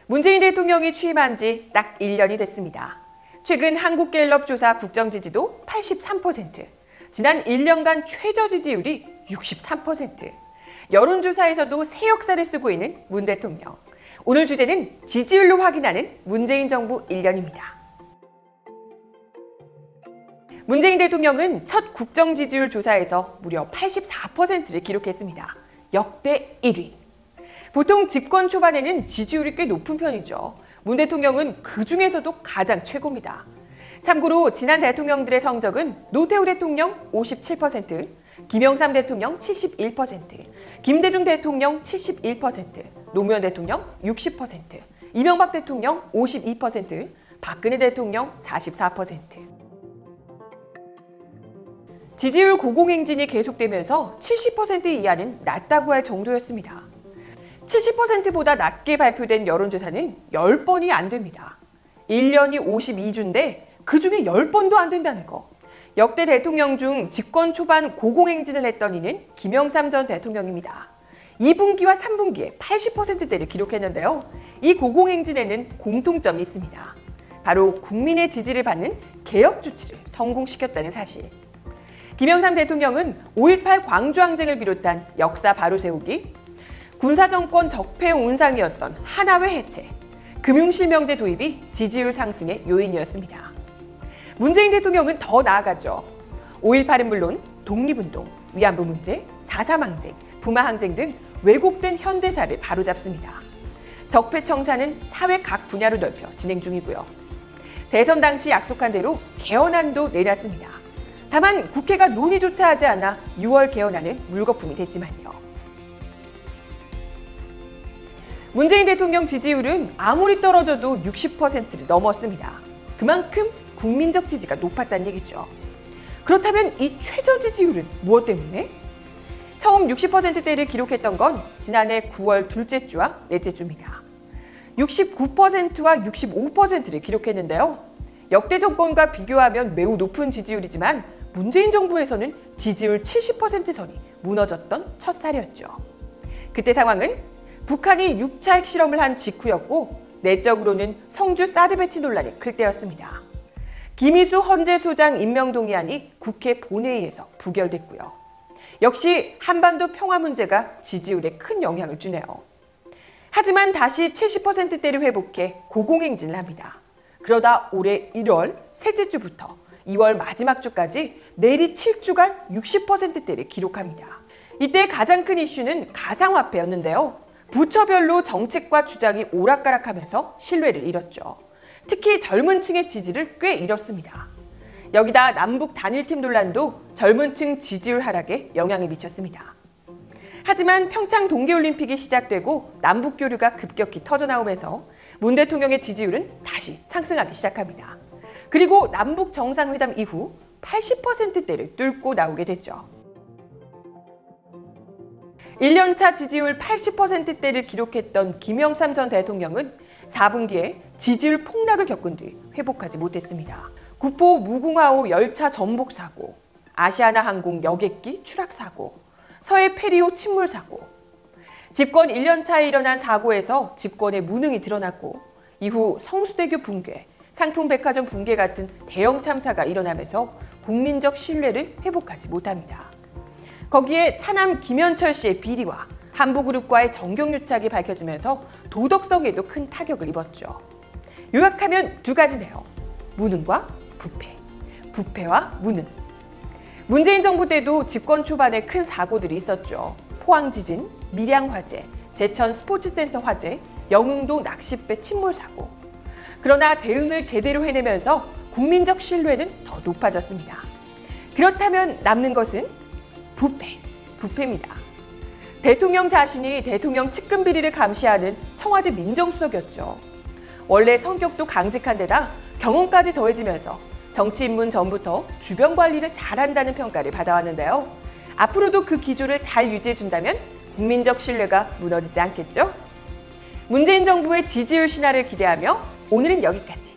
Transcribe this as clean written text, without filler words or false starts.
문재인 대통령이 취임한 지 딱 1년이 됐습니다. 최근 한국갤럽 조사 국정지지도 83%, 지난 1년간 최저 지지율이 63%, 여론조사에서도 새 역사를 쓰고 있는 문 대통령. 오늘 주제는 지지율로 확인하는 문재인 정부 1년입니다. 문재인 대통령은 첫 국정지지율 조사에서 무려 84%를 기록했습니다. 역대 1위. 보통 집권 초반에는 지지율이 꽤 높은 편이죠. 문 대통령은 그 중에서도 가장 최고입니다. 참고로 지난 대통령들의 성적은 노태우 대통령 57%, 김영삼 대통령 71%, 김대중 대통령 71%, 노무현 대통령 60%, 이명박 대통령 52%, 박근혜 대통령 44%. 지지율 고공행진이 계속되면서 70% 이하는 낮다고 할 정도였습니다. 70%보다 낮게 발표된 여론조사는 10번이 안 됩니다. 1년이 52주인데 그중에 10번도 안 된다는 거. 역대 대통령 중 집권 초반 고공행진을 했던 이는 김영삼 전 대통령입니다. 2분기와 3분기에 80%대를 기록했는데요. 이 고공행진에는 공통점이 있습니다. 바로 국민의 지지를 받는 개혁 조치를 성공시켰다는 사실. 김영삼 대통령은 5.18 광주항쟁을 비롯한 역사 바로세우기, 군사정권 적폐 온상이었던 하나회 해체, 금융실명제 도입이 지지율 상승의 요인이었습니다. 문재인 대통령은 더 나아가죠. 5.18은 물론 독립운동, 위안부 문제, 4.3 항쟁, 부마항쟁 등 왜곡된 현대사를 바로잡습니다. 적폐 청산은 사회 각 분야로 넓혀 진행 중이고요. 대선 당시 약속한 대로 개헌안도 내놨습니다. 다만 국회가 논의조차 하지 않아 6월 개헌안은 물거품이 됐지만요. 문재인 대통령 지지율은 아무리 떨어져도 60%를 넘었습니다. 그만큼 국민적 지지가 높았다는 얘기죠. 그렇다면 이 최저 지지율은 무엇 때문에? 처음 60%대를 기록했던 건 지난해 9월 둘째 주와 넷째 주입니다. 69%와 65%를 기록했는데요. 역대 정권과 비교하면 매우 높은 지지율이지만 문재인 정부에서는 지지율 70% 선이 무너졌던 첫 살이었죠. 그때 상황은 북한이 6차 핵실험을 한 직후였고 내적으로는 성주 사드 배치 논란이 클 때였습니다. 김희수 헌재소장 임명 동의안이 국회 본회의에서 부결됐고요. 역시 한반도 평화 문제가 지지율에 큰 영향을 주네요. 하지만 다시 70%대를 회복해 고공행진을 합니다. 그러다 올해 1월 셋째 주부터 2월 마지막 주까지 내리 7주간 60%대를 기록합니다. 이때 가장 큰 이슈는 가상화폐였는데요. 부처별로 정책과 주장이 오락가락하면서 신뢰를 잃었죠. 특히 젊은 층의 지지를 꽤 잃었습니다. 여기다 남북 단일팀 논란도 젊은 층 지지율 하락에 영향을 미쳤습니다. 하지만 평창 동계올림픽이 시작되고 남북 교류가 급격히 터져나오면서 문 대통령의 지지율은 다시 상승하기 시작합니다. 그리고 남북 정상회담 이후 80%대를 뚫고 나오게 됐죠. 1년차 지지율 80%대를 기록했던 김영삼 전 대통령은 4분기에 지지율 폭락을 겪은 뒤 회복하지 못했습니다. 구포 무궁화호 열차 전복 사고, 아시아나항공 여객기 추락 사고, 서해 페리호 침몰 사고. 집권 1년차에 일어난 사고에서 집권의 무능이 드러났고 이후 성수대교 붕괴, 상품백화점 붕괴 같은 대형 참사가 일어나면서 국민적 신뢰를 회복하지 못합니다. 거기에 차남 김현철 씨의 비리와 한보그룹과의 정경유착이 밝혀지면서 도덕성에도 큰 타격을 입었죠. 요약하면 두 가지네요. 무능과 부패, 부패와 무능. 문재인 정부 때도 집권 초반에 큰 사고들이 있었죠. 포항 지진, 밀양 화재, 제천 스포츠센터 화재, 영흥도 낚싯배 침몰 사고. 그러나 대응을 제대로 해내면서 국민적 신뢰는 더 높아졌습니다. 그렇다면 남는 것은 부패입니다. 대통령 자신이 대통령 측근 비리를 감시하는 청와대 민정수석이었죠. 원래 성격도 강직한 데다 경험까지 더해지면서 정치 입문 전부터 주변 관리를 잘한다는 평가를 받아왔는데요. 앞으로도 그 기조를 잘 유지해준다면 국민적 신뢰가 무너지지 않겠죠? 문재인 정부의 지지율 신화를 기대하며 오늘은 여기까지.